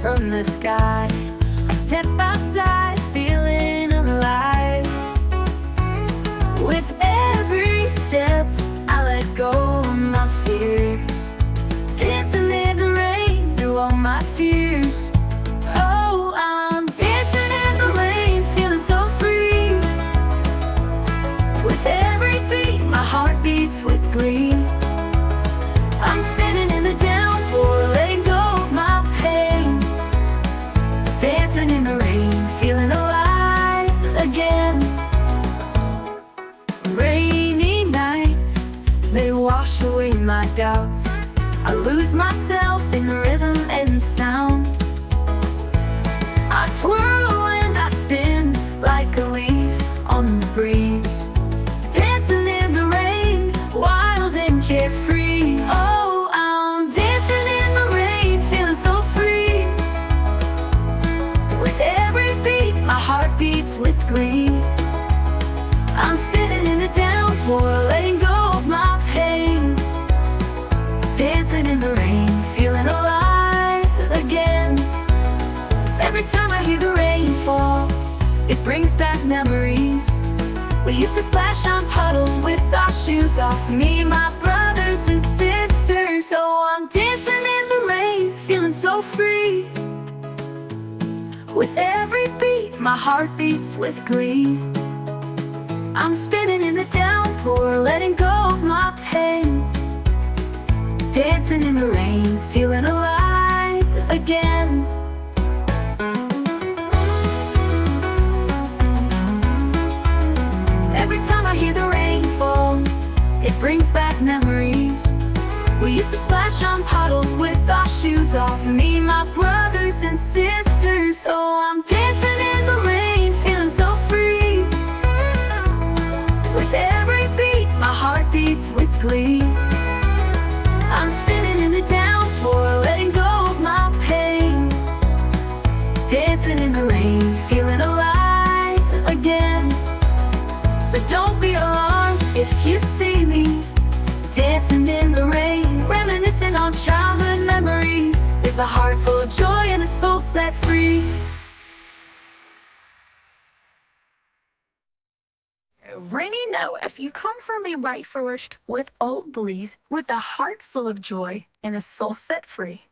from the sky. I step outside, feeling alive. With every step, I let go of my fears, dancing in the rain through all my tears. Oh, I'm dancing in the rain, feeling so free. With every beat, my heart beats with glee. I'm spinning in the downpour, letting go of my pain, dancing in the rain, feeling alive again. Rainy nights, they wash away my doubts. I lose myself in rhythm and sound. I twirl and I spin like a leaf on the breeze, dancing in the rain, wild and carefree. Oh, I'm dancing in the rain, feeling so free. With every beat, my heart beats with glee. I'm spinning in the downpour, letting go of my pain, dancing in the rain, feeling alive again. Every time I hear the rain fall, it brings back memories. We used to splash on puddles with our shoes off, me, my brothers and sisters. Oh, I'm dancing in the rain, feeling so free. With every beat, my heart beats with glee. I'm spinning in the downpour, letting go of my pain, dancing in the rain, feeling alive again. Every time I hear the rain fall, it brings back memories. We used to splash on puddles with our shoes off, me, my brothers and sisters. Oh, I'm dancing in the rain, feeling so free. With every beat, my heart beats with glee. I'm spinning in the downpour, letting go of my pain, dancing in the rain, feeling alive again. So don't be alarmed if you see me dancing in the rain, reminiscing on childhood memories, with a heart full of joy and a soul set free. Rainy note, if you come from me right first, with old breeze, with a heart full of joy and a soul set free.